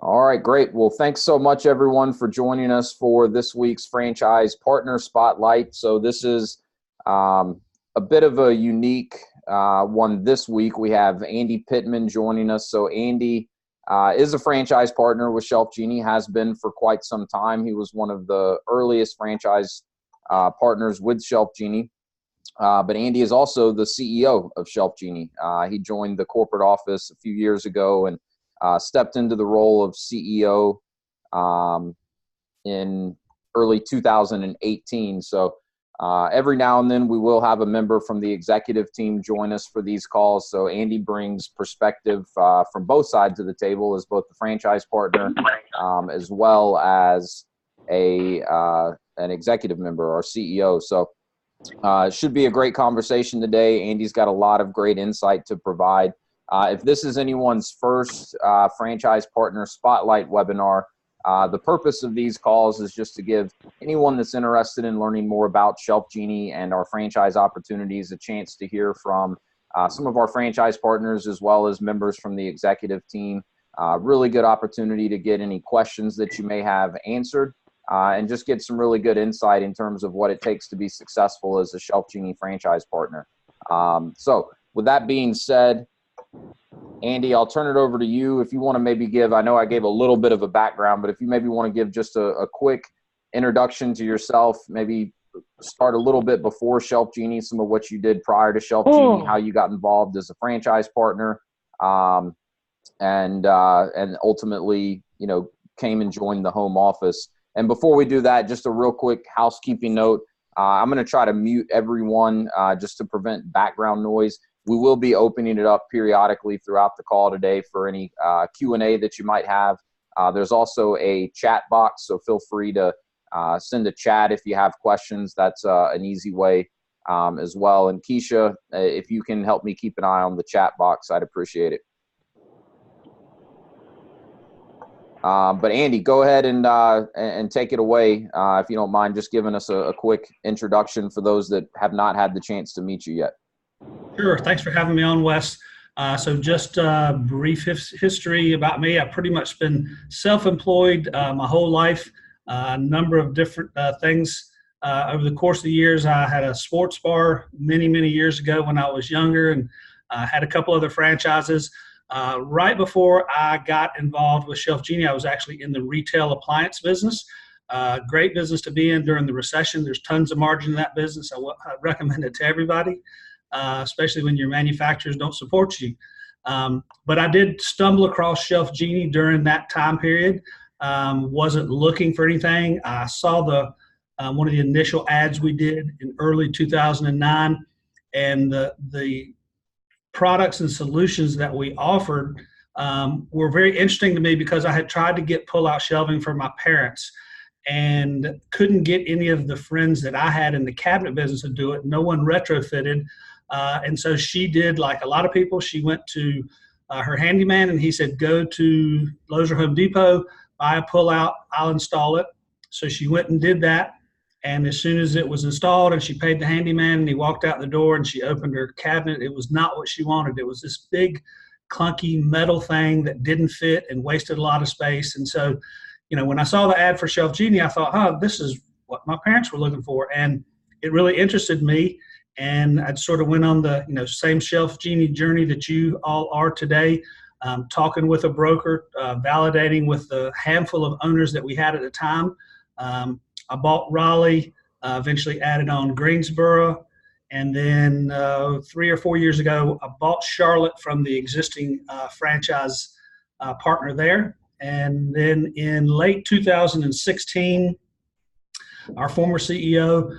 All right, great. Well, thanks so much, everyone, for joining us for this week's Franchise Partner Spotlight. So this is a bit of a unique one this week. We have Andy Pittman joining us. So Andy is a franchise partner with ShelfGenie, has been for quite some time. He was one of the earliest franchise partners with ShelfGenie. But Andy is also the CEO of ShelfGenie. He joined the corporate office a few years ago and stepped into the role of CEO in early 2018. So every now and then we will have a member from the executive team join us for these calls. So Andy brings perspective from both sides of the table as both the franchise partner as well as an executive member, our CEO. So it should be a great conversation today. Andy's got a lot of great insight to provide. If this is anyone's first Franchise Partner Spotlight webinar, the purpose of these calls is just to give anyone that's interested in learning more about ShelfGenie and our franchise opportunities a chance to hear from some of our franchise partners as well as members from the executive team. Really good opportunity to get any questions that you may have answered and just get some really good insight in terms of what it takes to be successful as a ShelfGenie franchise partner. So with that being said, Andy, I'll turn it over to you. If you want to maybe give, I know I gave a little bit of a background, but if you maybe want to give just a quick introduction to yourself, maybe start a little bit before ShelfGenie, some of what you did prior to ShelfGenie, how you got involved as a franchise partner, and ultimately, came and joined the home office. And before we do that, just a real quick housekeeping note. I'm going to try to mute everyone just to prevent background noise. We will be opening it up periodically throughout the call today for any Q&A that you might have. There's also a chat box, so feel free to send a chat if you have questions. That's an easy way as well. And Keisha, if you can help me keep an eye on the chat box, I'd appreciate it. But Andy, go ahead and take it away if you don't mind just giving us a quick introduction for those that have not had the chance to meet you yet. Sure. Thanks for having me on, Wes. So just a brief history about me. I've pretty much been self-employed my whole life, a number of different things. Over the course of the years, I had a sports bar many, many years ago when I was younger, and had a couple other franchises. Right before I got involved with ShelfGenie, I was actually in the retail appliance business. Great business to be in during the recession. There's tons of margin in that business. I recommend it to everybody. Especially when your manufacturers don't support you. But I did stumble across ShelfGenie during that time period. Wasn't looking for anything. I saw one of the initial ads we did in early 2009, and the products and solutions that we offered were very interesting to me because I had tried to get pull-out shelving for my parents and couldn't get any of the friends that I had in the cabinet business to do it. No one retrofitted. And so she did, like a lot of people, she went to her handyman and he said, go to Lowe's or Home Depot, buy a pull-out, I'll install it. So she went and did that. And as soon as it was installed and she paid the handyman and he walked out the door and she opened her cabinet, it was not what she wanted. It was this big, clunky metal thing that didn't fit and wasted a lot of space. And so, when I saw the ad for ShelfGenie, I thought, this is what my parents were looking for. And it really interested me. And I sort of went on the same ShelfGenie journey that you all are today, talking with a broker, validating with the handful of owners that we had at the time. I bought Raleigh, eventually added on Greensboro, and then 3 or 4 years ago, I bought Charlotte from the existing franchise partner there. And then in late 2016, our former CEO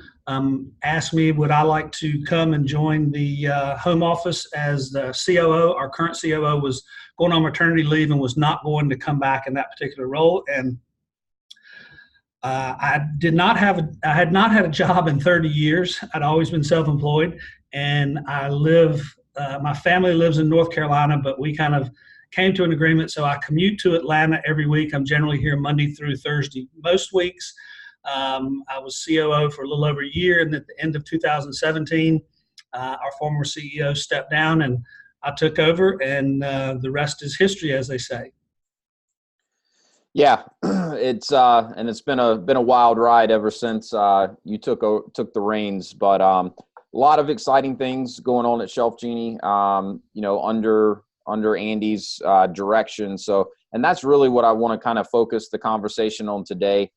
asked me, would I like to come and join the home office as the COO. Our current COO was going on maternity leave and was not going to come back in that particular role. And I had not had a job in 30 years. I'd always been self-employed, and my family lives in North Carolina, but we kind of came to an agreement. So I commute to Atlanta every week. I'm generally here Monday through Thursday most weeks. I was COO for a little over a year, and at the end of 2017, our former CEO stepped down, and I took over, and the rest is history, as they say. Yeah, it's been a wild ride ever since you took the reins. But a lot of exciting things going on at ShelfGenie. Under Andy's direction. So, and that's really what I want to kind of focus the conversation on today.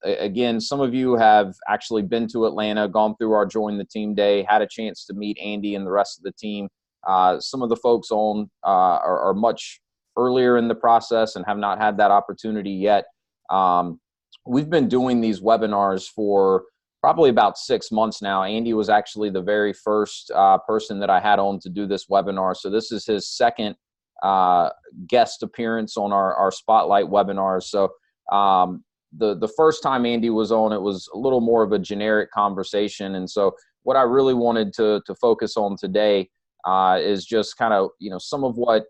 Again, some of you have actually been to Atlanta, gone through our Join the Team Day, had a chance to meet Andy and the rest of the team. Some of the folks on are much earlier in the process and have not had that opportunity yet. We've been doing these webinars for probably about 6 months now. Andy was actually the very first person that I had on to do this webinar. So this is his second guest appearance on our Spotlight webinars. So the first time Andy was on, it was a little more of a generic conversation. And so what I really wanted to focus on today is just kind of, some of what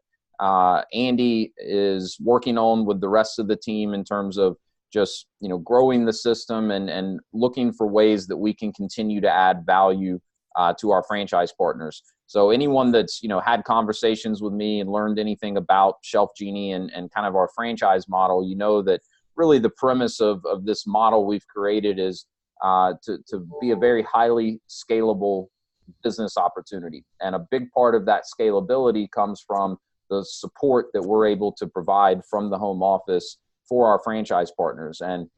Andy is working on with the rest of the team in terms of just, growing the system and looking for ways that we can continue to add value to our franchise partners. So anyone that's, had conversations with me and learned anything about ShelfGenie and kind of our franchise model, that really the premise of this model we've created is to be a very highly scalable business opportunity. And a big part of that scalability comes from the support that we're able to provide from the home office for our franchise partners. And,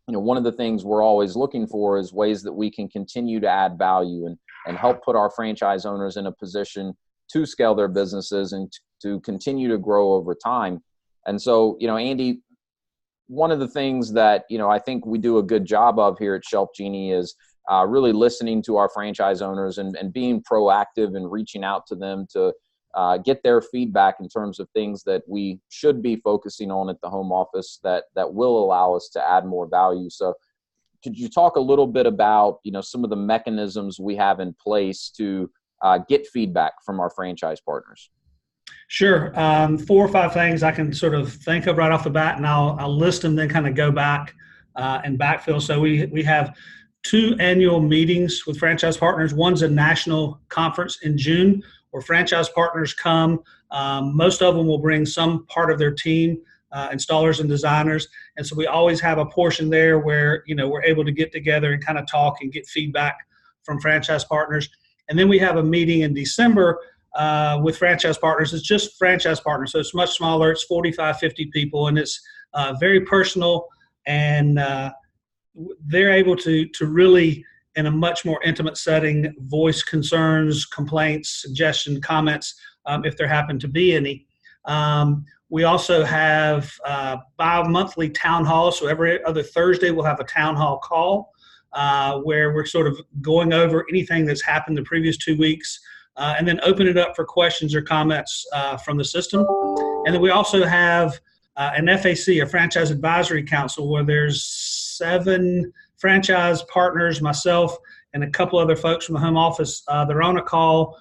one of the things we're always looking for is ways that we can continue to add value and help put our franchise owners in a position to scale their businesses and to continue to grow over time. And so, Andy, one of the things that, I think we do a good job of here at ShelfGenie is really listening to our franchise owners and being proactive and reaching out to them to get their feedback in terms of things that we should be focusing on at the home office that will allow us to add more value. So could you talk a little bit about, some of the mechanisms we have in place to get feedback from our franchise partners? Sure. 4 or 5 things I can sort of think of right off the bat, and I'll list them, then kind of go back and backfill. So we have 2 annual meetings with franchise partners. One's a national conference in June where franchise partners come. Most of them will bring some part of their team, installers and designers. And so we always have a portion there where, we're able to get together and kind of talk and get feedback from franchise partners. And then we have a meeting in December with franchise partners. It's just franchise partners. So it's much smaller. It's 45, 50 people, and it's very personal. And they're able to really, in a much more intimate setting, voice concerns, complaints, suggestions, comments, if there happen to be any. We also have bi-monthly town halls. So every other Thursday, we'll have a town hall call where we're sort of going over anything that's happened the previous 2 weeks and then open it up for questions or comments from the system. And then we also have an FAC, a Franchise Advisory Council, where there's 7 franchise partners, myself, and a couple other folks from the home office. They're on a call.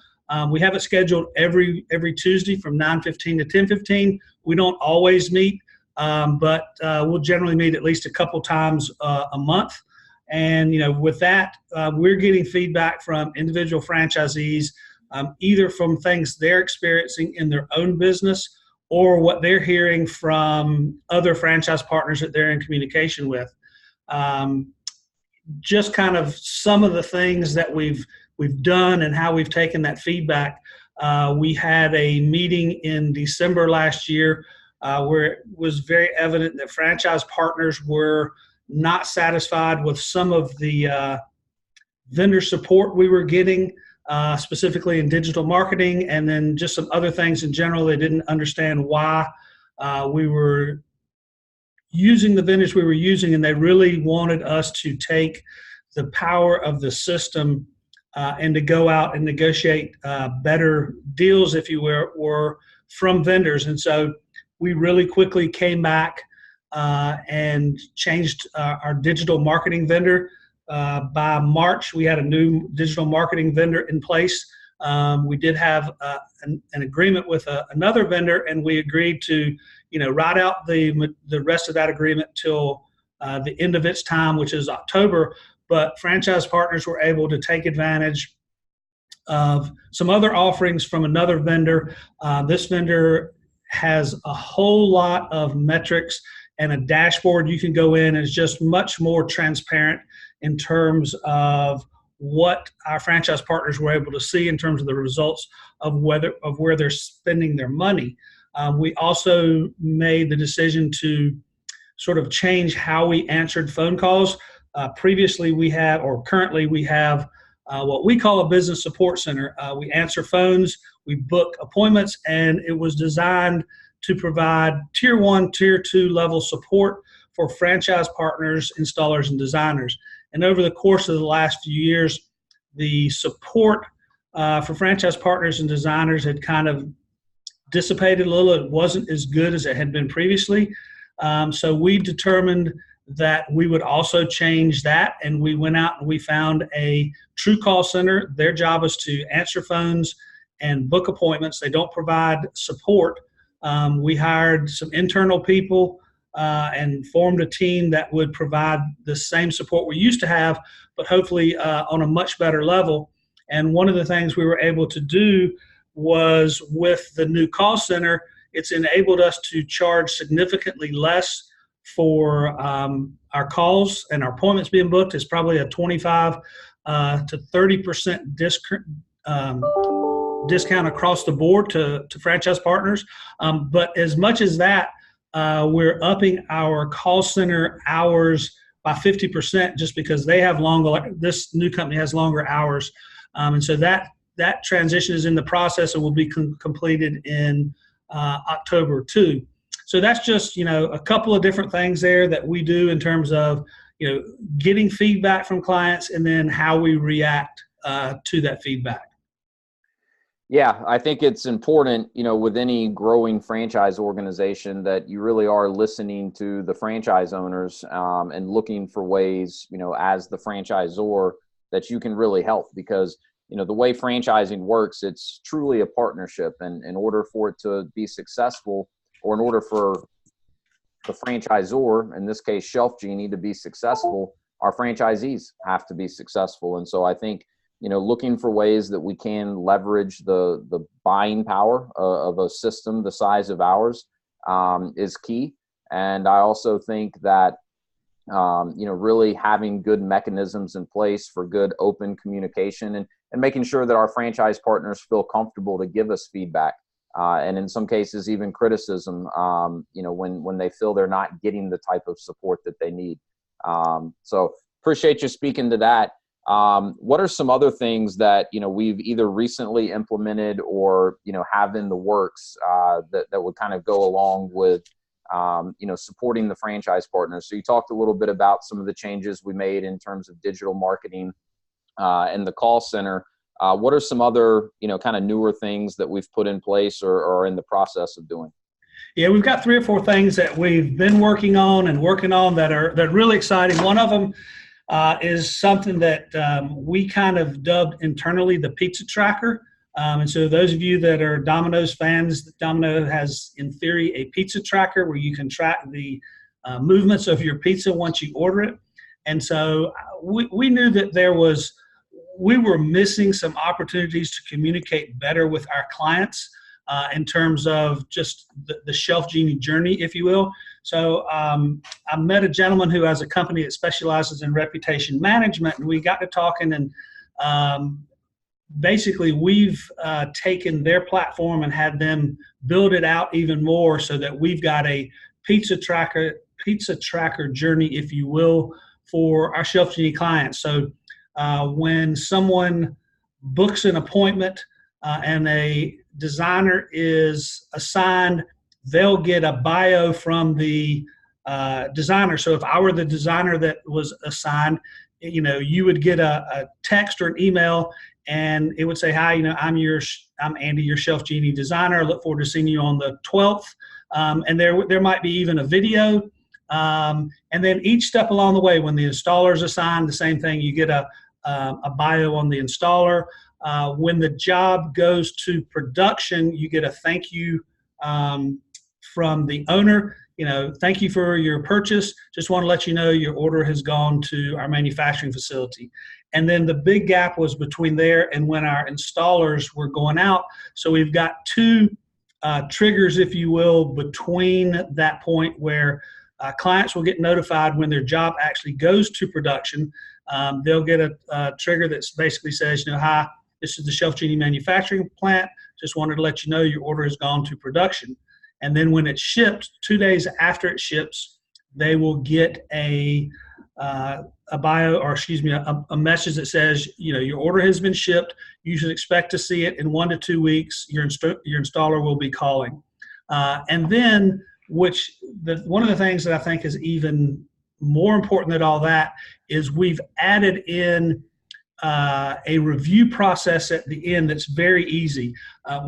We have it scheduled every Tuesday from 9:15 to 10:15. We don't always meet, but we'll generally meet at least a couple times a month. And with that, we're getting feedback from individual franchisees, either from things they're experiencing in their own business or what they're hearing from other franchise partners that they're in communication with. Just kind of some of the things that we've done and how we've taken that feedback. We had a meeting in December last year where it was very evident that franchise partners were not satisfied with some of the vendor support we were getting, specifically in digital marketing, and then just some other things in general. They didn't understand why we were using the vendors we were using, and they really wanted us to take the power of the system and to go out and negotiate better deals, if you were from vendors. And so we really quickly came back and changed our digital marketing vendor. By March, we had a new digital marketing vendor in place. We did have an agreement with another vendor, and we agreed to, ride out the rest of that agreement till the end of its time, which is October. But franchise partners were able to take advantage of some other offerings from another vendor. This vendor has a whole lot of metrics and a dashboard you can go in. Is just much more transparent in terms of what our franchise partners were able to see in terms of the results of where they're spending their money. We also made the decision to sort of change how we answered phone calls. Previously we had, or currently we have, what we call a business support center. We answer phones, we book appointments, and it was designed to provide tier 1, tier 2 level support for franchise partners, installers, and designers. And over the course of the last few years, the support for franchise partners and designers had kind of dissipated a little. It wasn't as good as it had been previously. So we determined that we would also change that, and we went out and we found a true call center. Their job is to answer phones and book appointments. They don't provide support. We hired some internal people and formed a team that would provide the same support we used to have, but hopefully on a much better level. And one of the things we were able to do was, with the new call center, it's enabled us to charge significantly less for our calls and our appointments being booked. It's probably a 25 to 30% discount across the board to franchise partners. But as much as that, we're upping our call center hours by 50% just because they have longer. This new company has longer hours, and so that transition is in the process and will be completed in October too. So that's just, a couple of different things there that we do in terms of, getting feedback from clients and then how we react to that feedback. Yeah, I think it's important, with any growing franchise organization, that you really are listening to the franchise owners and looking for ways, as the franchisor, that you can really help, because the way franchising works, it's truly a partnership. And in order for it to be successful, or in order for the franchisor, in this case, ShelfGenie, to be successful, our franchisees have to be successful. And so I think, looking for ways that we can leverage the buying power of a system the size of ours is key. And I also think that, really having good mechanisms in place for good open communication and making sure that our franchise partners feel comfortable to give us feedback. And in some cases, even criticism, when they feel they're not getting the type of support that they need. So appreciate you speaking to that. What are some other things that, we've either recently implemented or, have in the works that would kind of go along with, supporting the franchise partners? So you talked a little bit about some of the changes we made in terms of digital marketing and the call center. What are some other, kind of newer things that we've put in place or are in the process of doing? Yeah, we've got 3 or 4 things that we've been working on that are really exciting. One of them is something that we kind of dubbed internally the pizza tracker. And so those of you that are Domino's fans, Domino has, in theory, a pizza tracker where you can track the movements of your pizza once you order it. And so we knew that we were missing some opportunities to communicate better with our clients in terms of just the ShelfGenie journey, if you will. So I met a gentleman who has a company that specializes in reputation management, and we got to talking, and basically we've taken their platform and had them build it out even more so that we've got a pizza tracker journey, if you will, for our ShelfGenie clients. So when someone books an appointment and a designer is assigned, they'll get a bio from the designer. So if I were the designer that was assigned, you would get a text or an email, and it would say, "Hi, I'm Andy, your ShelfGenie designer. I look forward to seeing you on the 12th." And there might be even a video. And then each step along the way, when the installer is assigned, the same thing. You get a bio on the installer. When the job goes to production, you get a thank you from the owner. Thank you for your purchase. Just want to let you know your order has gone to our manufacturing facility. And then the big gap was between there and when our installers were going out. So we've got 2 triggers, if you will, between that point where Clients will get notified when their job actually goes to production. They'll get a trigger that basically says, hi, this is the ShelfGenie manufacturing plant. Just wanted to let you know your order has gone to production. And then when it's shipped, 2 days after it ships, they will get a message that says, your order has been shipped. You should expect to see it in 1 to 2 weeks. Your installer will be calling. And then, one of the things that I think is even more important than all that is we've added in a review process at the end that's very easy.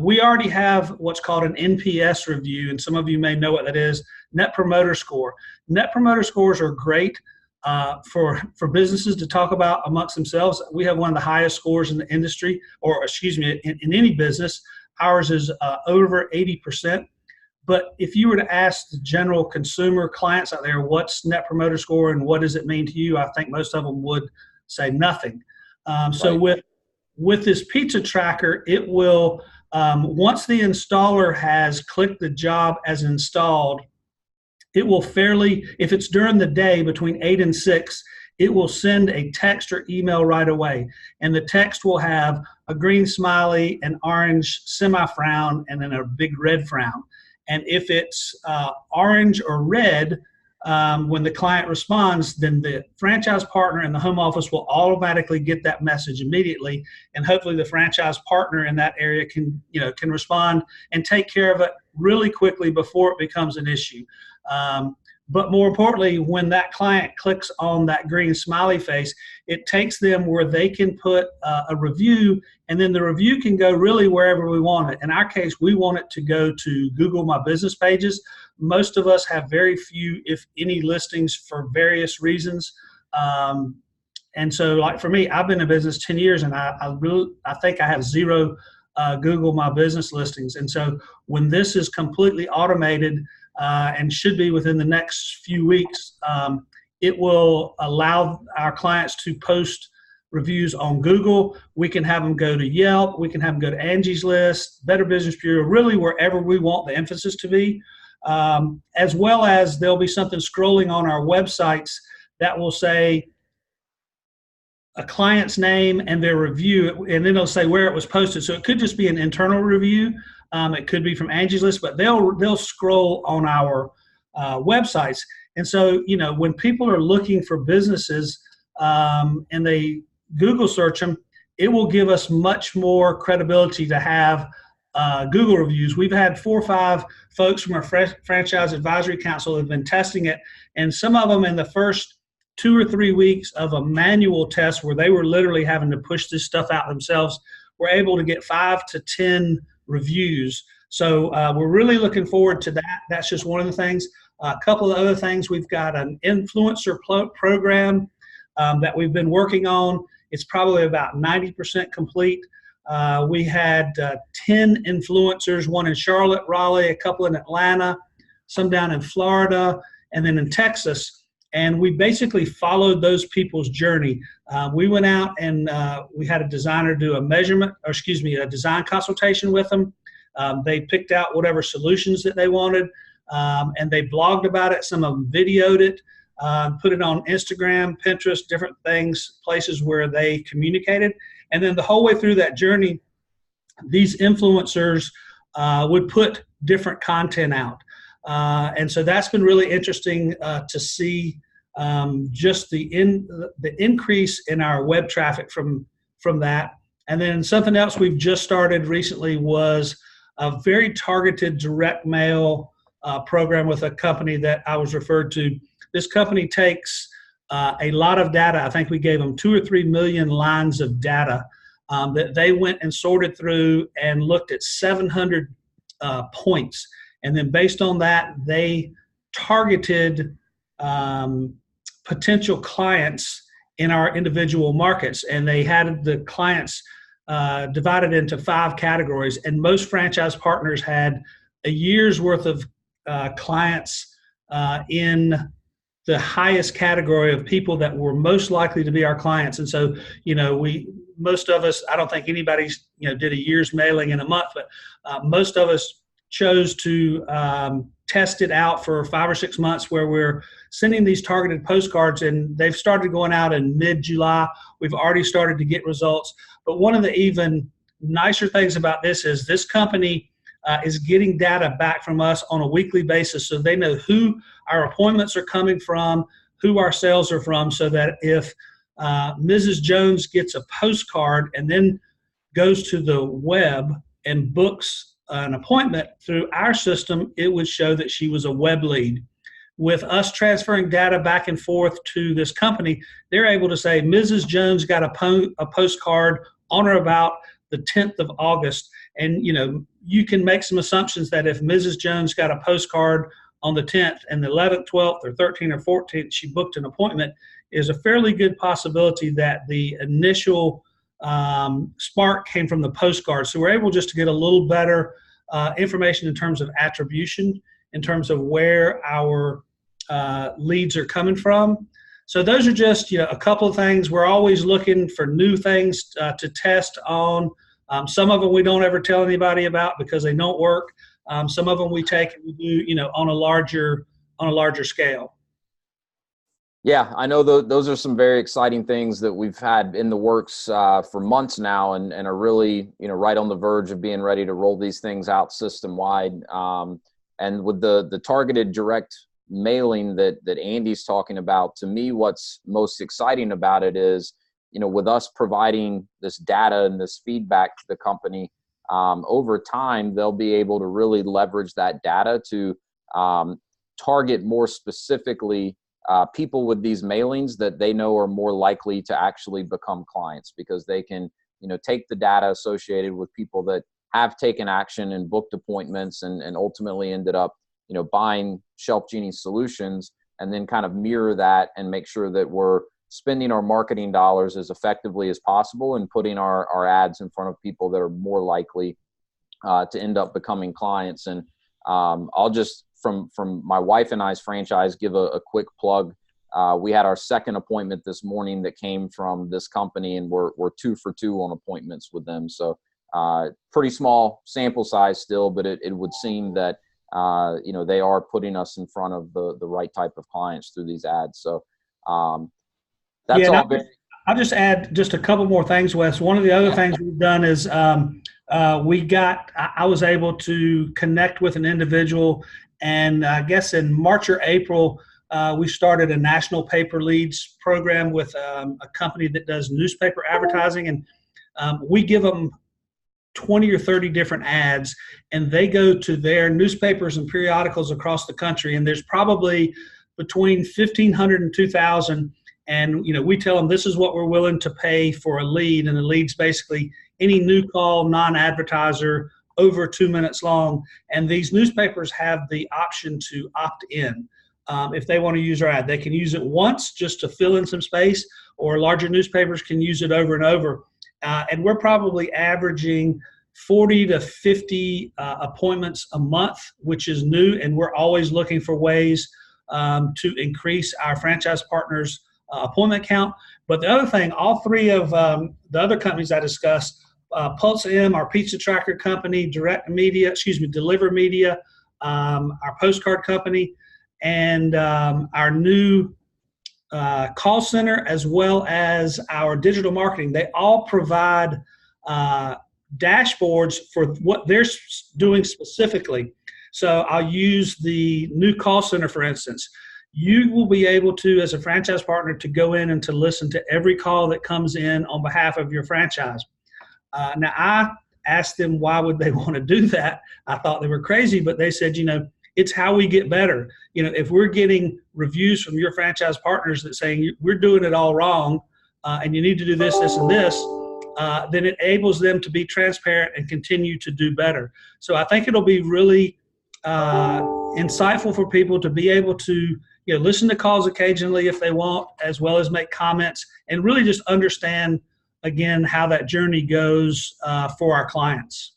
We already have what's called an NPS review, and some of you may know what that is, Net Promoter Score. Net Promoter Scores are great for businesses to talk about amongst themselves. We have one of the highest scores in the industry, in any business. Ours is over 80%. But if you were to ask the general consumer clients out there, what's Net Promoter Score and what does it mean to you, I think most of them would say nothing. So with this pizza tracker, it will, once the installer has clicked the job as installed, it will if it's during the day between 8 and 6, it will send a text or email right away. And the text will have a green smiley, an orange semi-frown, and then a big red frown. And if it's orange or red, when the client responds, then the franchise partner and the home office will automatically get that message immediately. And hopefully the franchise partner in that area can respond and take care of it really quickly before it becomes an issue. But more importantly, when that client clicks on that green smiley face, it takes them where they can put a review, and then the review can go really wherever we want it. In our case, we want it to go to Google My Business pages. Most of us have very few, if any, listings for various reasons. And so, like for me, I've been in business 10 years, and I think I have 0 Google My Business listings. And so when this is completely automated, and should be within the next few weeks, it will allow our clients to post reviews on Google. We can have them go to Yelp. We can have them go to Angie's List, Better Business Bureau, really wherever we want the emphasis to be. As well as there'll be something scrolling on our websites that will say a client's name and their review, and then it'll say where it was posted. So it could just be an internal review. It could be from Angie's List, but they'll scroll on our websites. And so, when people are looking for businesses and they Google search them, it will give us much more credibility to have Google reviews. We've had 4 or 5 folks from our Franchise Advisory Council have been testing it, and some of them in the first 2 or 3 weeks of a manual test where they were literally having to push this stuff out themselves, were able to get 5 to 10 reviews. So we're really looking forward to that. That's just one of the things. A couple of other things, we've got an influencer program that we've been working on. It's probably about 90% complete. We had 10 influencers, one in Charlotte, Raleigh, a couple in Atlanta, some down in Florida, and then in Texas. And we basically followed those people's journey. We went out and we had a designer do a design consultation with them. They picked out whatever solutions that they wanted, and they blogged about it. Some of them videoed it, put it on Instagram, Pinterest, different things, places where they communicated. And then the whole way through that journey, these influencers would put different content out. And so that's been really interesting to see just the increase in our web traffic from that. And then something else we've just started recently was a very targeted direct mail program with a company that I was referred to. This company takes a lot of data. I think we gave them 2 or 3 million lines of data that they went and sorted through and looked at 700 points. And then based on that, they targeted potential clients in our individual markets. And they had the clients divided into 5 categories. And most franchise partners had a year's worth of clients in the highest category of people that were most likely to be our clients. And so, most of us, I don't think anybody's, did a year's mailing in a month, but most of us chose to tested out for 5 or 6 months where we're sending these targeted postcards, and they've started going out in mid-July. We've already started to get results. But one of the even nicer things about this is this company is getting data back from us on a weekly basis, so they know who our appointments are coming from, who our sales are from, so that if Mrs. Jones gets a postcard and then goes to the web and books an appointment through our system, it would show that she was a web lead. With us transferring data back and forth to this company, they're able to say Mrs. Jones got a postcard on or about the 10th of August. And, you can make some assumptions that if Mrs. Jones got a postcard on the 10th and the 11th, 12th, or 13th or 14th, she booked an appointment, is a fairly good possibility that the initial spark came from the postcard. So we're able just to get a little better information in terms of attribution, in terms of where our leads are coming from. So those are just a couple of things. We're always looking for new things to test on. Some of them we don't ever tell anybody about because they don't work. Some of them we take and we do on a larger scale. Yeah, I know those are some very exciting things that we've had in the works for months now, and are really right on the verge of being ready to roll these things out system wide. And with the targeted direct mailing that Andy's talking about, to me, what's most exciting about it is, with us providing this data and this feedback to the company, over time, they'll be able to really leverage that data to target more specifically people with these mailings that they know are more likely to actually become clients, because they can, take the data associated with people that have taken action and booked appointments and ultimately ended up, buying ShelfGenie solutions, and then kind of mirror that and make sure that we're spending our marketing dollars as effectively as possible and putting our ads in front of people that are more likely to end up becoming clients. And I'll just, from my wife and I's franchise, give a quick plug. We had our second appointment this morning that came from this company, and we're 2 for 2 on appointments with them. So pretty small sample size still, but it would seem that they are putting us in front of the right type of clients through these ads. So that's all. I'll just add just a couple more things, Wes. One of the other things we've done is I was able to connect with an individual, and I guess in March or April, we started a national paper leads program with a company that does newspaper advertising, and we give them 20 or 30 different ads, and they go to their newspapers and periodicals across the country, and there's probably between 1,500 and 2,000. And we tell them this is what we're willing to pay for a lead, and a lead's basically any new call, non-advertiser, over 2 minutes long. And these newspapers have the option to opt in if they want to use our ad. They can use it once just to fill in some space, or larger newspapers can use it over and over. And we're probably averaging 40 to 50 appointments a month, which is new, and we're always looking for ways to increase our franchise partners' appointment count. But the other thing, all three of the other companies I discussed, Pulse M, our pizza tracker company, Deliver Media, our postcard company, and our new call center, as well as our digital marketing, they all provide dashboards for what they're doing specifically. So I'll use the new call center, for instance. You will be able to, as a franchise partner, to go in and to listen to every call that comes in on behalf of your franchise. Now, I asked them why would they want to do that. I thought they were crazy, but they said, it's how we get better. If we're getting reviews from your franchise partners that saying we're doing it all wrong and you need to do this, this, and this, then it enables them to be transparent and continue to do better. So I think it'll be really insightful for people to be able to listen to calls occasionally if they want, as well as make comments, and really just understand, again, how that journey goes for our clients.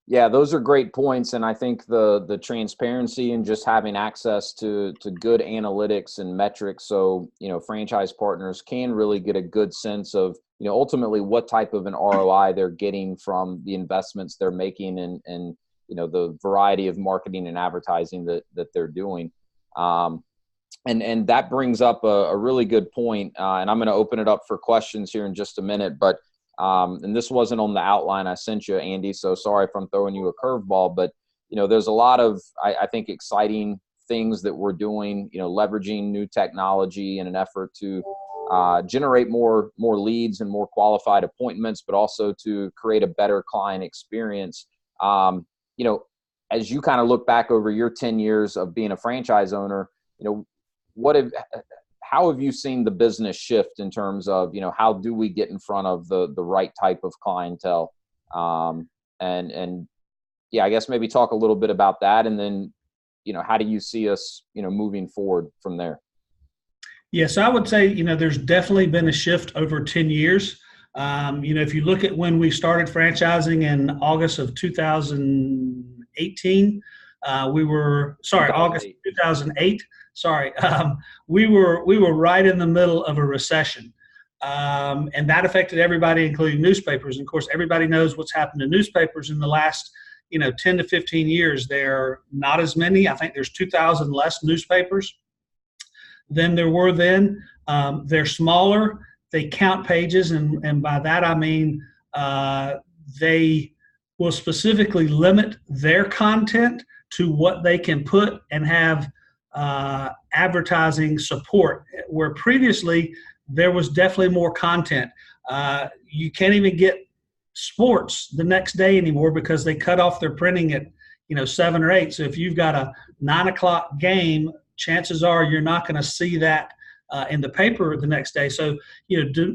Yeah, those are great points. And I think the transparency and just having access to good analytics and metrics, so, franchise partners can really get a good sense of, ultimately what type of an ROI they're getting from the investments they're making, and the variety of marketing and advertising that they're doing. And that brings up a really good point. And I'm going to open it up for questions here in just a minute. But and this wasn't on the outline I sent you, Andy, so sorry if I'm throwing you a curveball. But, there's a lot of, I think, exciting things that we're doing, leveraging new technology in an effort to generate more leads and more qualified appointments, but also to create a better client experience. As you kind of look back over your 10 years of being a franchise owner, how have you seen the business shift in terms of, how do we get in front of the right type of clientele? And I guess maybe talk a little bit about that. And then, how do you see us, moving forward from there? Yes, I would say, there's definitely been a shift over 10 years. If you look at when we started franchising in August of 2018, August 2008. We were right in the middle of a recession. And that affected everybody, including newspapers. And of course, everybody knows what's happened to newspapers in the last 10 to 15 years. There are not as many. I think there's 2,000 less newspapers than there were then. They're smaller. They count pages. And by that, I mean they will specifically limit their content to what they can put and have advertising support, where previously there was definitely more content. You can't even get sports the next day anymore because they cut off their printing at 7 or 8. So if you've got a 9 o'clock game, chances are you're not going to see that in the paper the next day. So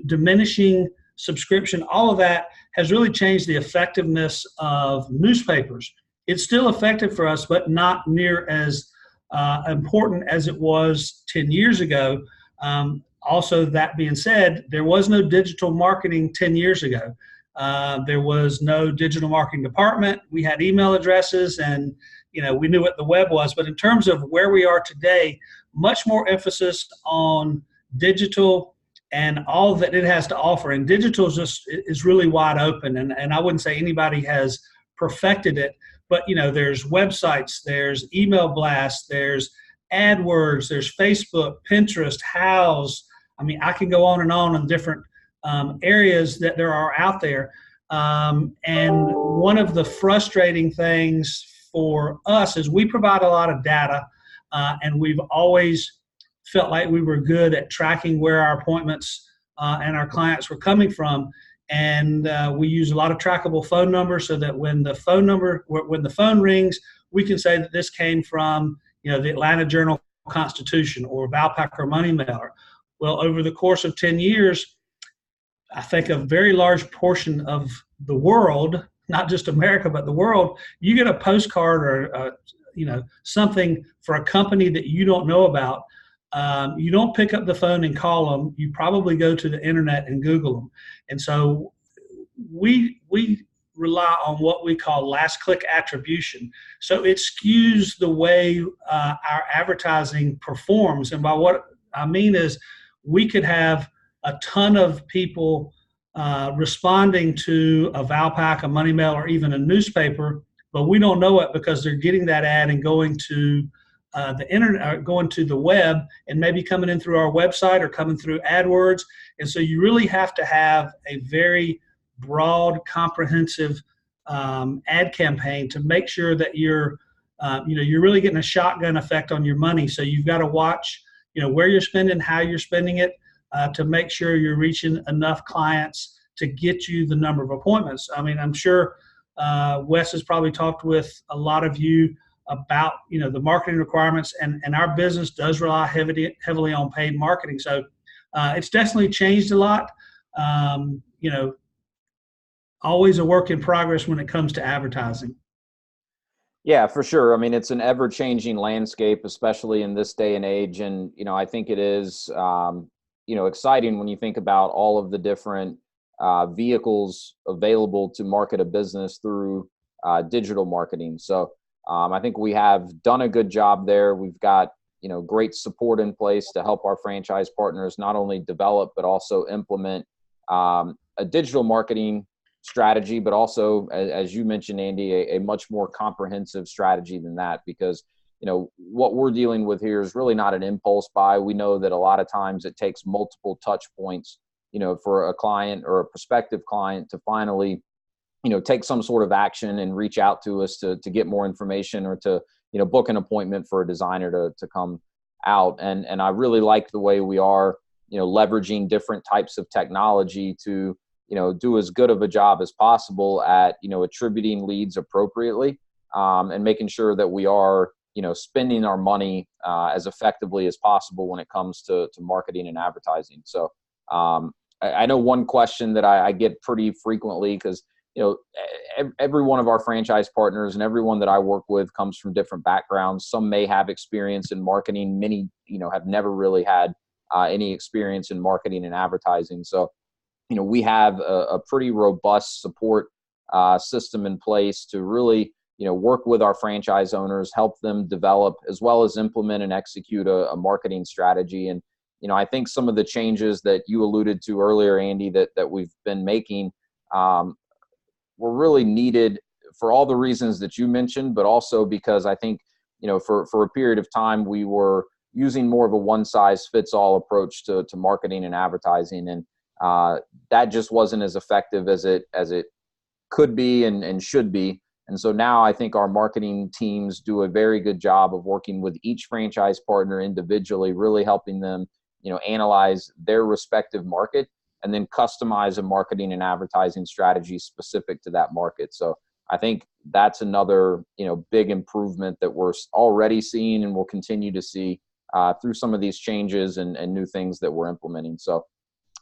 diminishing subscription, all of that has really changed the effectiveness of newspapers. It's still effective for us, but not near as important as it was 10 years ago. Also, that being said, there was no digital marketing 10 years ago. There was no digital marketing department. We had email addresses and, we knew what the web was. But in terms of where we are today, much more emphasis on digital and all that it has to offer. And digital is really wide open. And I wouldn't say anybody has perfected it, but, there's websites, there's email blasts, there's AdWords, there's Facebook, Pinterest, Houzz. I mean, I can go on in different areas that there are out there. And one of the frustrating things for us is we provide a lot of data, and we've always felt like we were good at tracking where our appointments and our clients were coming from. And we use a lot of trackable phone numbers so that when the phone rings, we can say that this came from, the Atlanta Journal-Constitution or Valpak or Money Mailer. Well, over the course of 10 years, I think a very large portion of the world, not just America, but the world, you get a postcard or, something for a company that you don't know about. You don't pick up the phone and call them. You probably go to the internet and Google them. And so we rely on what we call last click attribution. So it skews the way our advertising performs. And by what I mean is we could have a ton of people responding to a Valpak, a Money Mail, or even a newspaper, but we don't know it because they're getting that ad and going to the internet, or going to the web, and maybe coming in through our website or coming through AdWords. And so you really have to have a very broad, comprehensive ad campaign to make sure that you're really getting a shotgun effect on your money. So you've got to watch, where you're spending, how you're spending it, to make sure you're reaching enough clients to get you the number of appointments. I mean, I'm sure Wes has probably talked with a lot of you about, the marketing requirements, and our business does rely heavily on paid marketing. So it's definitely changed a lot. Always a work in progress when it comes to advertising. Yeah, for sure. I mean, it's an ever-changing landscape, especially in this day and age. And, I think it is, exciting when you think about all of the different vehicles available to market a business through digital marketing. So I think we have done a good job there. We've got, great support in place to help our franchise partners not only develop, but also implement a digital marketing strategy, but also, as you mentioned, Andy, a much more comprehensive strategy than that, because what we're dealing with here is really not an impulse buy. We know that a lot of times it takes multiple touch points, for a client or a prospective client to finally, take some sort of action and reach out to us to get more information, or to, book an appointment for a designer to come out. And I really like the way we are, leveraging different types of technology to, do as good of a job as possible at, attributing leads appropriately, and making sure that we are, spending our money as effectively as possible when it comes to marketing and advertising. So I know one question that I get pretty frequently, because every one of our franchise partners and everyone that I work with comes from different backgrounds. Some may have experience in marketing. Many, have never really had any experience in marketing and advertising. So, we have a pretty robust support system in place to really, work with our franchise owners, help them develop as well as implement and execute a marketing strategy. And, I think some of the changes that you alluded to earlier, Andy, that we've been making, were really needed for all the reasons that you mentioned, but also because I think, for a period of time, we were using more of a one-size-fits-all approach to marketing and advertising. And that just wasn't as effective as it could be and should be. And so now I think our marketing teams do a very good job of working with each franchise partner individually, really helping them, analyze their respective market and then customize a marketing and advertising strategy specific to that market. So I think that's another, big improvement that we're already seeing and will continue to see through some of these changes and new things that we're implementing. So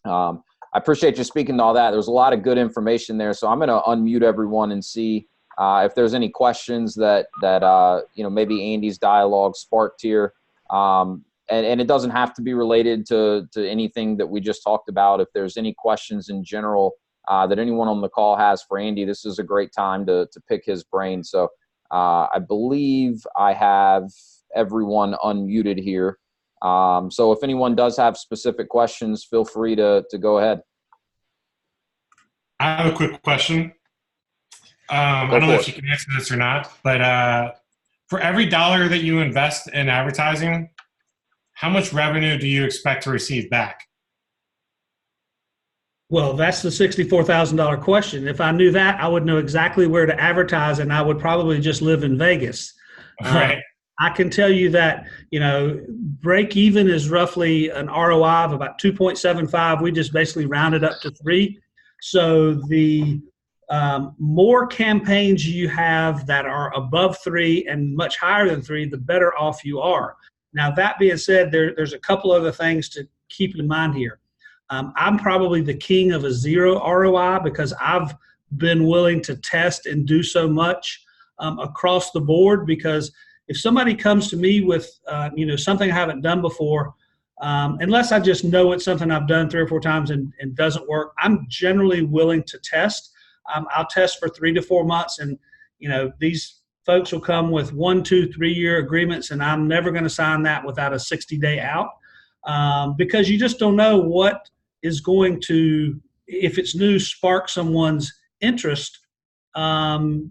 I appreciate you speaking to all that. There's a lot of good information there. So I'm going to unmute everyone and see if there's any questions that maybe Andy's dialogue sparked here. And it doesn't have to be related to anything that we just talked about. If there's any questions in general that anyone on the call has for Andy, this is a great time to pick his brain. So I believe I have everyone unmuted here. So if anyone does have specific questions, feel free to go ahead. I have a quick question. I don't know if you can answer this or not, but for every dollar that you invest in advertising, how much revenue do you expect to receive back? Well, that's the $64,000 question. If I knew that, I would know exactly where to advertise, and I would probably just live in Vegas. Right. I can tell you that, break even is roughly an ROI of about 2.75. We just basically rounded up to 3. So the more campaigns you have that are above 3 and much higher than 3, the better off you are. Now, that being said, there's a couple other things to keep in mind here. I'm probably the king of a 0 ROI because I've been willing to test and do so much across the board, because if somebody comes to me with something I haven't done before, unless I just know it's something I've done 3 or 4 times and doesn't work, I'm generally willing to test. I'll test for 3 to 4 months, and these folks will come with 1, 2, 3 year agreements, and I'm never going to sign that without a 60-day out, because you just don't know what is going to, if it's new, spark someone's interest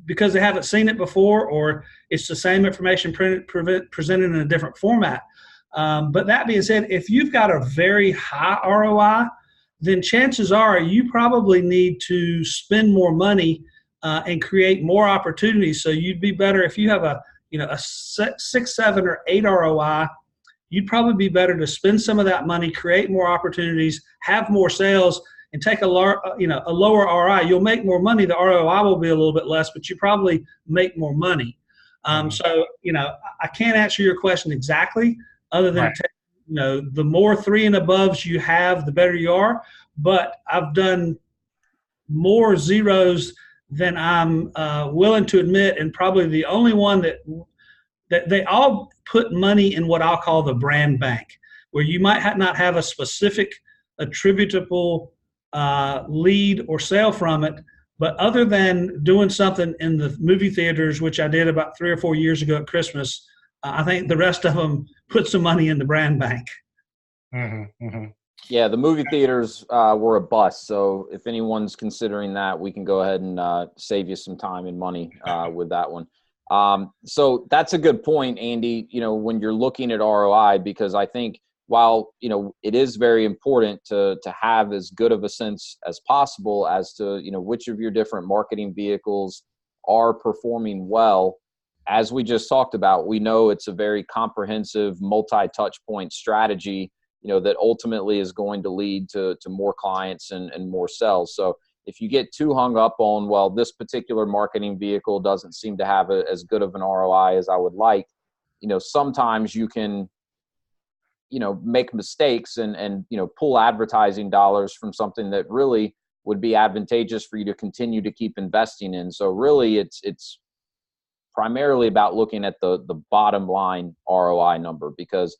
because they haven't seen it before, or it's the same information presented in a different format. But that being said, if you've got a very high ROI, then chances are you probably need to spend more money and create more opportunities. So you'd be better if you have a 6, 7, or 8 ROI. You'd probably be better to spend some of that money, create more opportunities, have more sales, and take a lower ROI. You'll make more money. The ROI will be a little bit less, but you probably make more money. So I can't answer your question exactly, other than the more 3 and aboves you have, the better you are. But I've done more 0s than I'm willing to admit, and probably the only one that they all put money in what I'll call the brand bank, where you might not have a specific attributable lead or sale from it, but other than doing something in the movie theaters, which I did about 3 or 4 years ago at Christmas, I think the rest of them put some money in the brand bank. Mm-hmm, mm-hmm. Yeah, the movie theaters were a bust. So if anyone's considering that, we can go ahead and save you some time and money with that one. So that's a good point, Andy, when you're looking at ROI, because I think while, it is very important to have as good of a sense as possible as to, which of your different marketing vehicles are performing well. As we just talked about, we know it's a very comprehensive multi-touch point strategy, that ultimately is going to lead to more clients and more sales. So if you get too hung up on, well, this particular marketing vehicle doesn't seem to have as good of an ROI as I would like, sometimes you can, make mistakes and pull advertising dollars from something that really would be advantageous for you to continue to keep investing in. So really it's primarily about looking at the bottom line ROI number, because,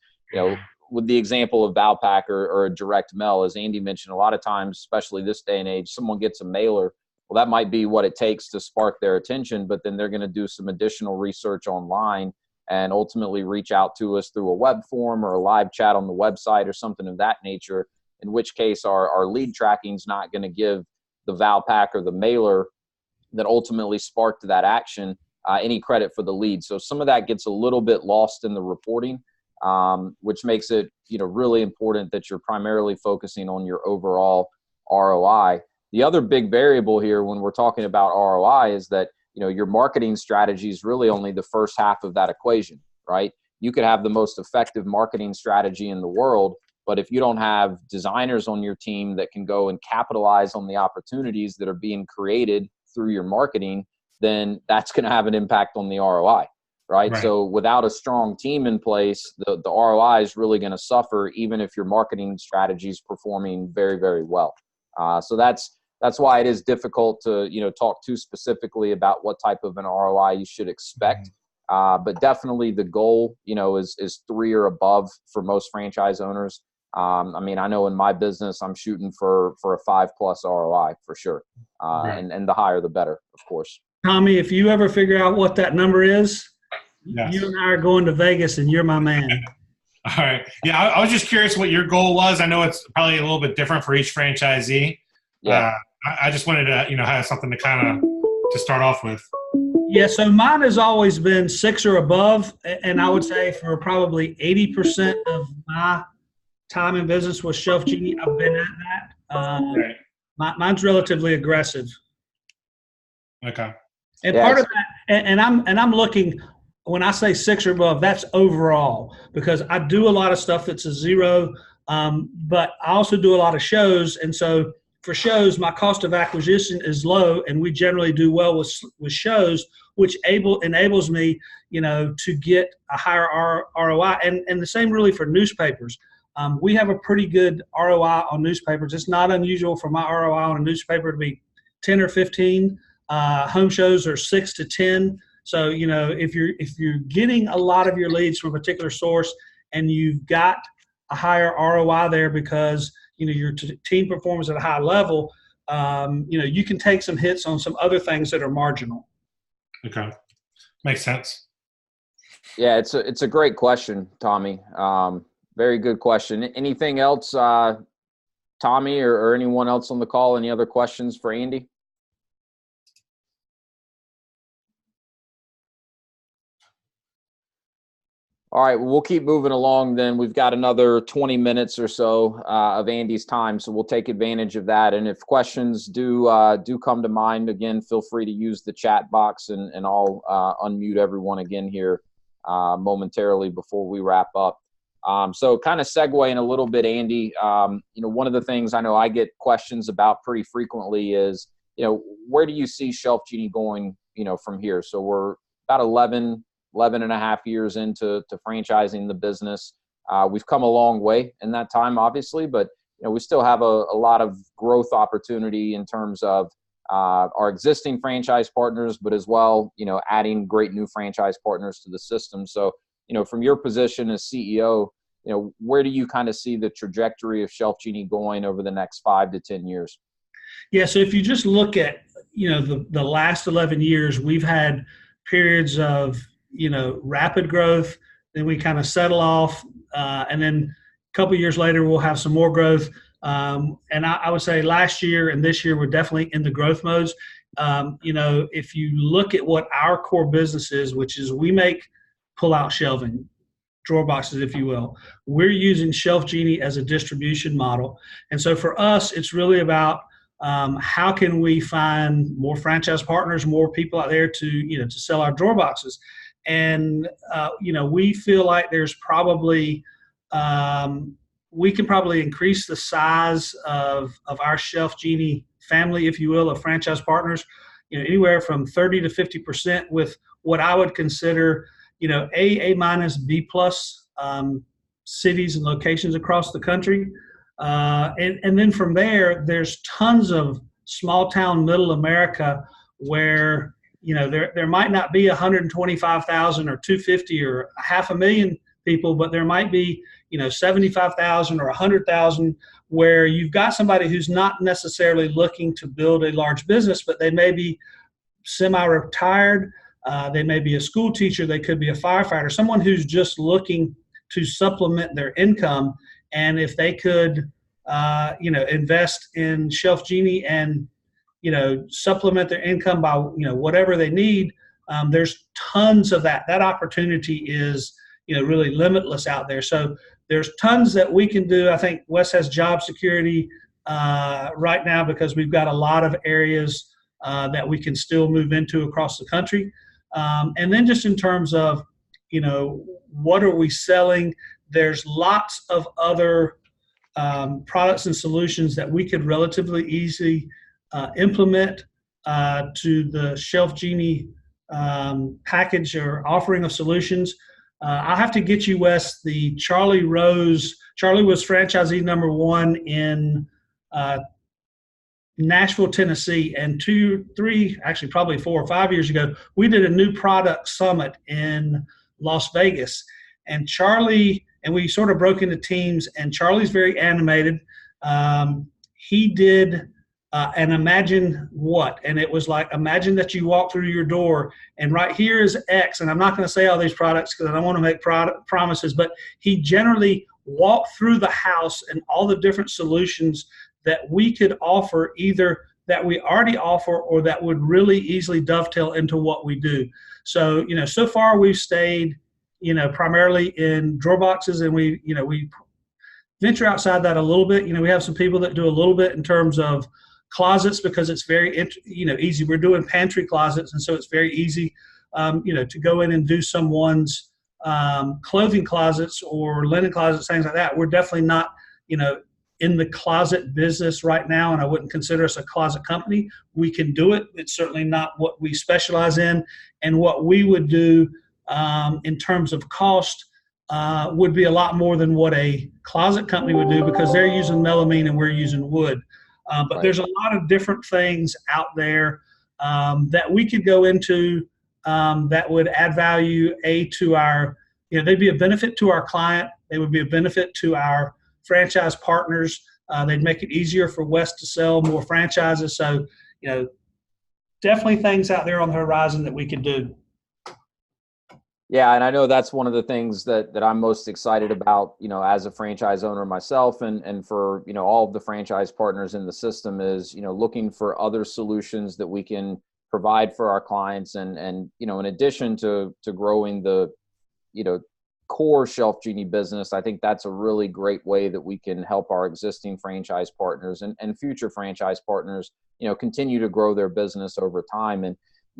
with the example of Valpak or a direct mail, as Andy mentioned, a lot of times, especially this day and age, someone gets a mailer. Well, that might be what it takes to spark their attention, but then they're going to do some additional research online and ultimately reach out to us through a web form or a live chat on the website or something of that nature, in which case our lead tracking is not going to give the Valpak or the mailer that ultimately sparked that action any credit for the lead. So some of that gets a little bit lost in the reporting, which makes it, really important that you're primarily focusing on your overall ROI. The other big variable here when we're talking about ROI is that, your marketing strategy is really only the first half of that equation, right? You could have the most effective marketing strategy in the world, but if you don't have designers on your team that can go and capitalize on the opportunities that are being created through your marketing, then that's going to have an impact on the ROI. Right. So without a strong team in place, the ROI is really going to suffer, even if your marketing strategy is performing very, very well. So that's why it is difficult to, talk too specifically about what type of an ROI you should expect. But definitely the goal, is 3 or above for most franchise owners. I know in my business, I'm shooting for a 5+ ROI for sure. And the higher, the better, of course. Tommy, if you ever figure out what that number is, yes, you and I are going to Vegas and you're my man. All right. Yeah, I was just curious what your goal was. I know it's probably a little bit different for each franchisee. Yeah. I just wanted to, have something to kind of to start off with. Yeah, so mine has always been 6 or above, and I would say for probably 80% of my time in business with ShelfGenie, I've been at that. Mine's relatively aggressive. Okay. And part of that, and I'm looking, when I say 6 or above, that's overall, because I do a lot of stuff that's a 0, but I also do a lot of shows, and so for shows, my cost of acquisition is low, and we generally do well with shows, which enables me, to get a higher ROI, and the same really for newspapers. We have a pretty good ROI on newspapers. It's not unusual for my ROI on a newspaper to be 10 or 15. Home shows are 6 to 10. So, if you're getting a lot of your leads from a particular source and you've got a higher ROI there because, your team performs at a high level, you can take some hits on some other things that are marginal. Okay. Makes sense. Yeah, it's a great question, Tommy. Very good question. Anything else, Tommy, or anyone else on the call? Any other questions for Andy? All right, well, we'll keep moving along then. We've got another 20 minutes or so of Andy's time, so we'll take advantage of that. And if questions do come to mind, again, feel free to use the chat box, and I'll unmute everyone again here momentarily before we wrap up. So kind of segueing a little bit, Andy, one of the things I know I get questions about pretty frequently is, where do you see ShelfGenie going, from here? So we're about 11 and a half years into franchising the business. We've come a long way in that time, obviously, but we still have a lot of growth opportunity in terms of our existing franchise partners, but as well, adding great new franchise partners to the system. So, from your position as CEO, where do you kind of see the trajectory of ShelfGenie going over the next 5 to 10 years? Yeah, so if you just look at, the last 11 years, we've had periods of, rapid growth, then we kind of settle off, and then couple of years later, we'll have some more growth. And I would say last year and this year, we're definitely in the growth modes. If you look at what our core business is, which is we make pull-out shelving, drawer boxes, if you will. We're using ShelfGenie as a distribution model. And so for us, it's really about how can we find more franchise partners, more people out there to sell our drawer boxes. And, we feel like there's probably, we can probably increase the size of our ShelfGenie family, if you will, of franchise partners, anywhere from 30 to 50% with what I would consider, A minus, B plus cities and locations across the country. And then from there, there's tons of small town middle America where, there might not be 125,000 or 250 or 500,000 people, but there might be, 75,000 or 100,000 where you've got somebody who's not necessarily looking to build a large business, but they may be semi-retired. They may be a school teacher. They could be a firefighter, someone who's just looking to supplement their income. And if they could, invest in ShelfGenie and, supplement their income by, whatever they need, there's tons of that. That opportunity is, really limitless out there. So there's tons that we can do. I think Wes has job security right now because we've got a lot of areas that we can still move into across the country. And then just in terms of, what are we selling? There's lots of other products and solutions that we could relatively easily implement to the ShelfGenie package or offering of solutions. I'll have to get you, Wes, the Charlie was franchisee number 1 in Nashville, Tennessee, and 2, 3, actually probably 4 or 5 years ago, we did a new product summit in Las Vegas. And Charlie, and we sort of broke into teams, and Charlie's very animated. He did an imagine what, and it was like, imagine that you walk through your door and right here is X, and I'm not going to say all these products because I don't want to make promises, but he generally walked through the house and all the different solutions that we could offer, either that we already offer or that would really easily dovetail into what we do. So, so far we've stayed, primarily in drawer boxes, and we venture outside that a little bit. We have some people that do a little bit in terms of closets because it's very, easy. We're doing pantry closets, and so it's very easy, to go in and do someone's clothing closets or linen closets, things like that. We're definitely not, in the closet business right now, and I wouldn't consider us a closet company. We can do it. It's certainly not what we specialize in, and what we would do in terms of cost would be a lot more than what a closet company would do because they're using melamine and we're using wood. But right. There's a lot of different things out there that we could go into that would add value, to our, they'd be a benefit to our client. They would be a benefit to our franchise partners. They'd make it easier for Wes to sell more franchises. So, definitely things out there on the horizon that we could do. Yeah, and I know that's one of the things that I'm most excited about, as a franchise owner myself, and for, all of the franchise partners in the system is, looking for other solutions that we can provide for our clients. And in addition to growing the, core ShelfGenie business, I think that's a really great way that we can help our existing franchise partners and future franchise partners, continue to grow their business over time. And,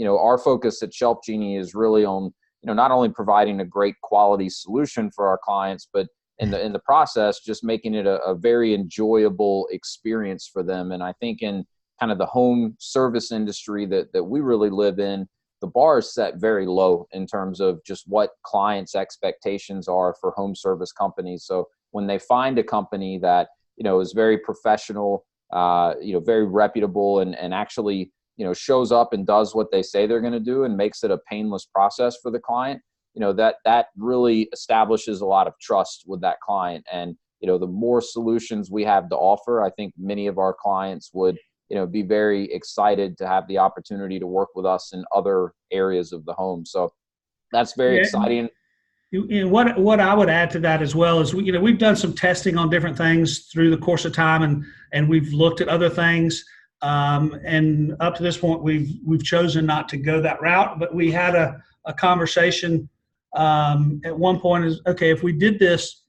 our focus at ShelfGenie is really on, not only providing a great quality solution for our clients, but in the process, just making it a very enjoyable experience for them. And I think in kind of the home service industry that we really live in, the bar is set very low in terms of just what clients' expectations are for home service companies. So when they find a company that, is very professional, very reputable and actually, shows up and does what they say they're going to do and makes it a painless process for the client, that really establishes a lot of trust with that client. And, the more solutions we have to offer, I think many of our clients would, be very excited to have the opportunity to work with us in other areas of the home. So that's very exciting. And what I would add to that as well is, we've done some testing on different things through the course of time, and we've looked at other things. And up to this point, we've chosen not to go that route. But we had a conversation at one point is, okay, if we did this,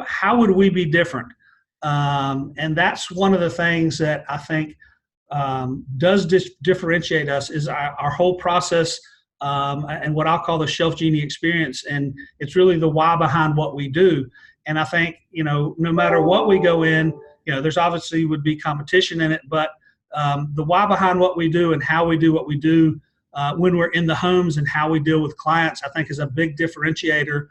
how would we be different? And that's one of the things that I think does differentiate us is our whole process. And what I'll call the ShelfGenie experience. And it's really the why behind what we do. And I think, no matter what we go in, there's obviously would be competition in it, but the why behind what we do and how we do what we do when we're in the homes and how we deal with clients, I think is a big differentiator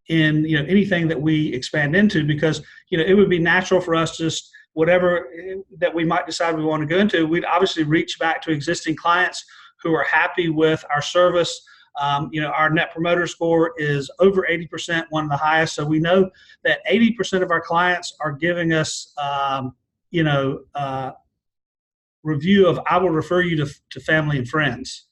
in, anything that we expand into, because, it would be natural for us just whatever that we might decide we want to go into, we'd obviously reach back to existing clients who are happy with our service. Our net promoter score is over 80%, one of the highest. So we know that 80% of our clients are giving us, review of, I will refer you to family and friends.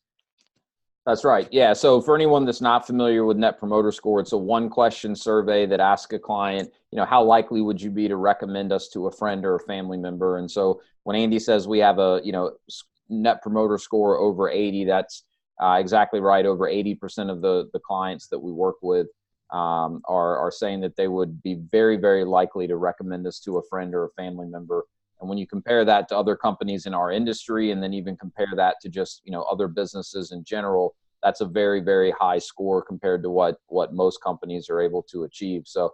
That's right. Yeah. So for anyone that's not familiar with Net Promoter Score, it's a 1-question survey that asks a client, how likely would you be to recommend us to a friend or a family member? And so when Andy says we have a, Net Promoter Score over 80, that's exactly right. Over 80% of the clients that we work with are saying that they would be very, very likely to recommend us to a friend or a family member. And when you compare that to other companies in our industry, and then even compare that to just, other businesses in general, that's a very, very high score compared to what most companies are able to achieve. So,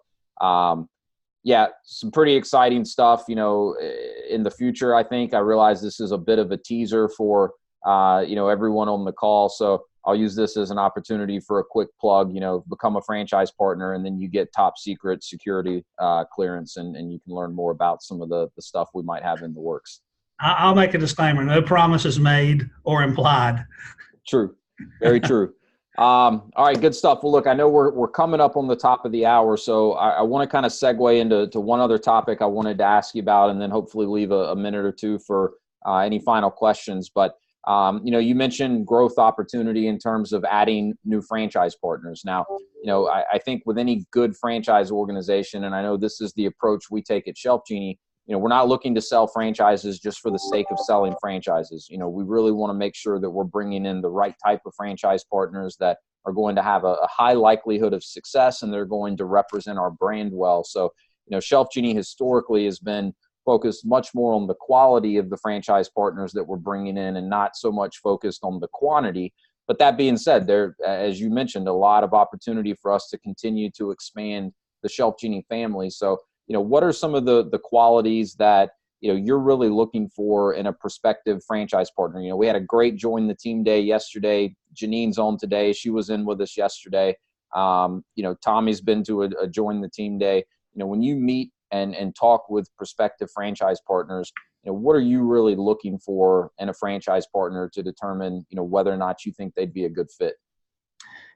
yeah, some pretty exciting stuff, in the future. I think I realize this is a bit of a teaser for, everyone on the call. So I'll use this as an opportunity for a quick plug, become a franchise partner, and then you get top secret security clearance, and you can learn more about some of the stuff we might have in the works. I'll make a disclaimer. No promises made or implied. True. Very true. All right, good stuff. Well, look, I know we're coming up on the top of the hour, so I want to kind of segue into one other topic I wanted to ask you about, and then hopefully leave a minute or two for any final questions. But you mentioned growth opportunity in terms of adding new franchise partners. Now, I think with any good franchise organization, and I know this is the approach we take at ShelfGenie, we're not looking to sell franchises just for the sake of selling franchises. We really want to make sure that we're bringing in the right type of franchise partners that are going to have a high likelihood of success, and they're going to represent our brand well. So, ShelfGenie historically has been focused much more on the quality of the franchise partners that we're bringing in, and not so much focused on the quantity. But that being said, there, as you mentioned, a lot of opportunity for us to continue to expand the ShelfGenie family. So, what are some of the qualities that, you're really looking for in a prospective franchise partner? We had a great join the team day yesterday. Janine's on today. She was in with us yesterday. Tommy's been to a join the team day. When you meet and talk with prospective franchise partners, what are you really looking for in a franchise partner to determine, whether or not you think they'd be a good fit?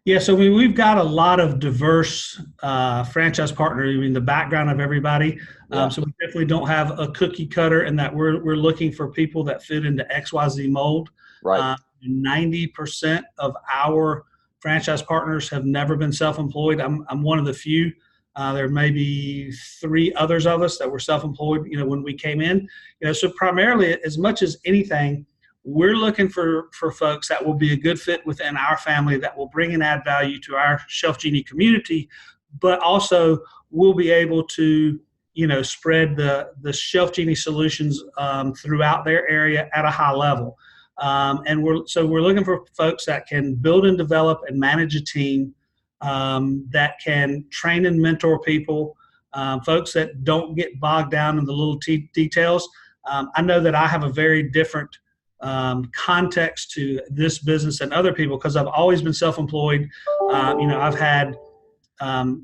Yeah, so we've got a lot of diverse franchise partners. The background of everybody. Yeah. So we definitely don't have a cookie cutter, in that we're looking for people that fit into XYZ mold. Right. 90% of our franchise partners have never been self-employed. I'm one of the few. There may be 3 others of us that were self-employed, when we came in. So primarily, as much as anything, we're looking for folks that will be a good fit within our family, that will bring and add value to our ShelfGenie community, but also will be able to, spread the ShelfGenie solutions throughout their area at a high level. And we're looking for folks that can build and develop and manage a team, that can train and mentor people, folks that don't get bogged down in the little details. I know that I have a very different context to this business than other people, because I've always been self-employed. I've had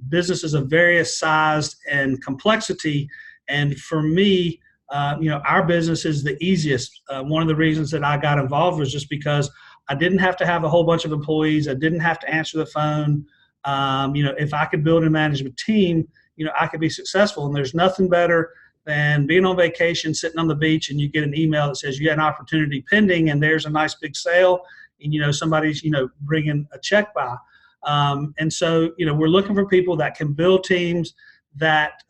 businesses of various size and complexity, and for me, our business is the easiest. One of the reasons that I got involved was just because I didn't have to have a whole bunch of employees. I didn't have to answer the phone. If I could build and manage a team, I could be successful. And there's nothing better than being on vacation, sitting on the beach, and you get an email that says you had an opportunity pending, and there's a nice big sale, and somebody's bringing a check by. And so, we're looking for people that can build teams that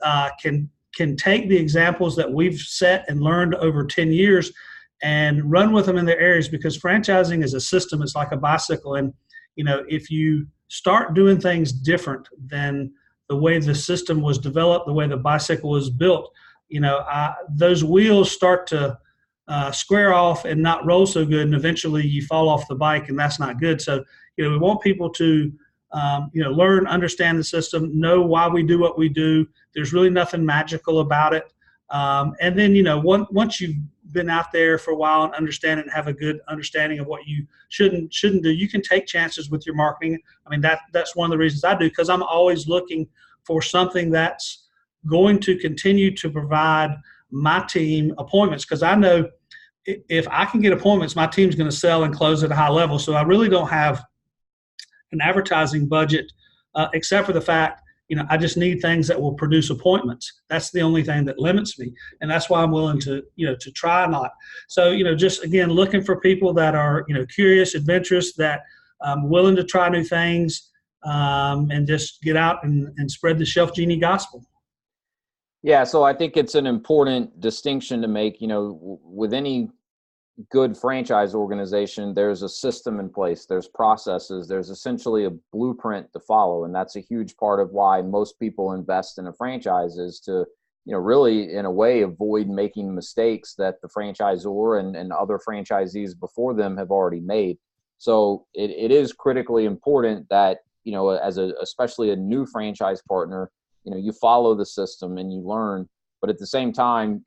can take the examples that we've set and learned over 10 years and run with them in their areas, because franchising is a system. It's like a bicycle. And, if you start doing things different than the way the system was developed, the way the bicycle was built, those wheels start to square off and not roll so good. And eventually you fall off the bike, and that's not good. So, we want people to, learn, understand the system, know why we do what we do. There's really nothing magical about it. And then, once you've been out there for a while and understand it and have a good understanding of what you shouldn't do, you can take chances with your marketing. I mean, that's one of the reasons I do, because I'm always looking for something that's going to continue to provide my team appointments, because I know if I can get appointments, my team's going to sell and close at a high level. So I really don't have an advertising budget, except for the fact, I just need things that will produce appointments. That's the only thing that limits me. And that's why I'm willing to, to try a lot. So, just again, looking for people that are, curious, adventurous, that willing to try new things, and just get out and spread the ShelfGenie gospel. Yeah. So I think it's an important distinction to make, with any good franchise organization, there's a system in place, there's processes, there's essentially a blueprint to follow. And that's a huge part of why most people invest in a franchise, is to, really in a way avoid making mistakes that the franchisor and other franchisees before them have already made. So it is critically important that, especially a new franchise partner, you follow the system and you learn, but at the same time,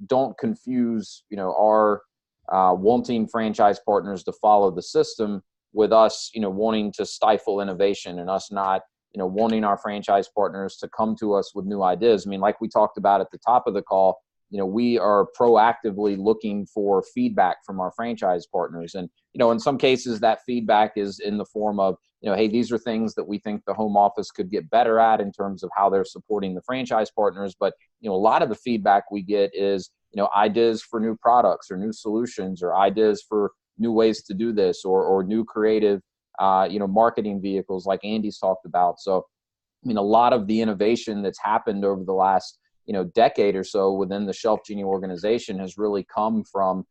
don't confuse, our wanting franchise partners to follow the system with us, wanting to stifle innovation, and us not, wanting our franchise partners to come to us with new ideas. I mean, like we talked about at the top of the call, we are proactively looking for feedback from our franchise partners. And, in some cases that feedback is in the form of, hey, these are things that we think the home office could get better at in terms of how they're supporting the franchise partners. But, a lot of the feedback we get is, ideas for new products or new solutions, or ideas for new ways to do this, or new creative, marketing vehicles like Andy's talked about. So, I mean, a lot of the innovation that's happened over the last, decade or so within the ShelfGenie organization has really come from,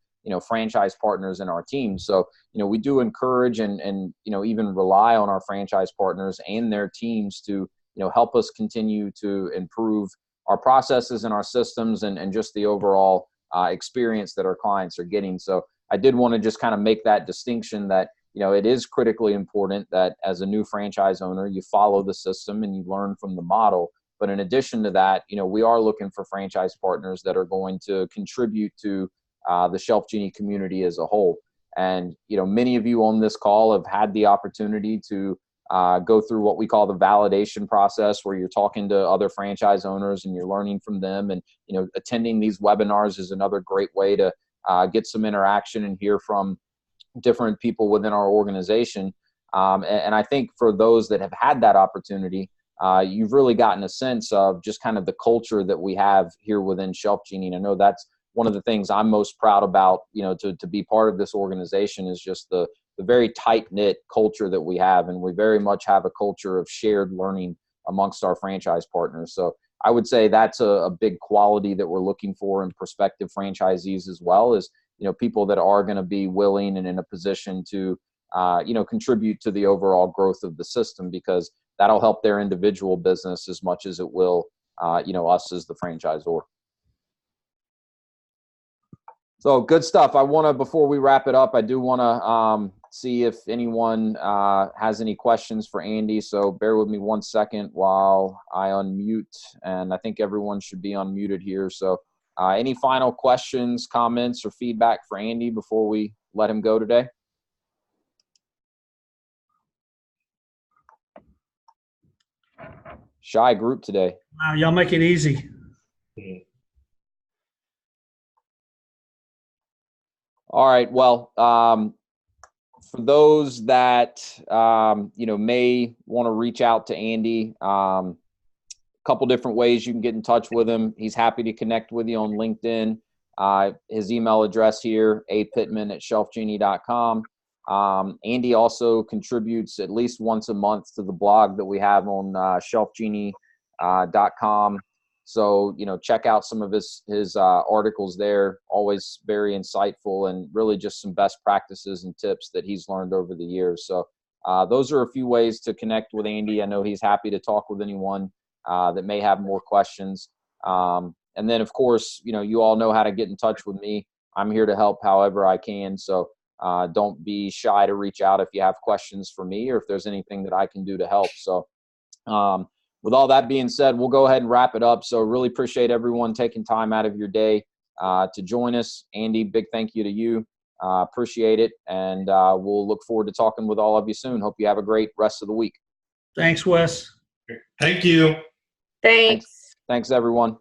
franchise partners in our team. So, we do encourage and even rely on our franchise partners and their teams to, help us continue to improve our processes and our systems and just the overall experience that our clients are getting. So I did want to just kind of make that distinction that, it is critically important that as a new franchise owner, you follow the system and you learn from the model. But in addition to that, we are looking for franchise partners that are going to contribute to the ShelfGenie community as a whole. And, many of you on this call have had the opportunity to go through what we call the validation process, where you're talking to other franchise owners and you're learning from them. And, attending these webinars is another great way to get some interaction and hear from different people within our organization. And I think for those that have had that opportunity, you've really gotten a sense of just kind of the culture that we have here within ShelfGenie. And I know that's one of the things I'm most proud about, to be part of this organization, is just the very tight-knit culture that we have. And we very much have a culture of shared learning amongst our franchise partners. So I would say that's a big quality that we're looking for in prospective franchisees as well, is, people that are going to be willing and in a position to, contribute to the overall growth of the system, because that'll help their individual business as much as it will, us as the franchisor. So good stuff. Before we wrap it up, I do want to see if anyone has any questions for Andy. So bear with me one second while I unmute, and I think everyone should be unmuted here. So any final questions, comments, or feedback for Andy before we let him go today? Shy group today. Wow, y'all make it easy. All right. Well, for those that, may want to reach out to Andy, a couple different ways you can get in touch with him. He's happy to connect with you on LinkedIn. His email address here, apittman@shelfgenie.com. Andy also contributes at least once a month to the blog that we have on ShelfGenie.com. So, check out some of his articles there. Always very insightful and really just some best practices and tips that he's learned over the years. So those are a few ways to connect with Andy. I know he's happy to talk with anyone that may have more questions. And then, of course, you all know how to get in touch with me. I'm here to help however I can. So don't be shy to reach out if you have questions for me or if there's anything that I can do to help. So with all that being said, we'll go ahead and wrap it up. So really appreciate everyone taking time out of your day to join us. Andy, big thank you to you. Appreciate it. And we'll look forward to talking with all of you soon. Hope you have a great rest of the week. Thanks, Wes. Thank you. Thanks. Thanks, everyone.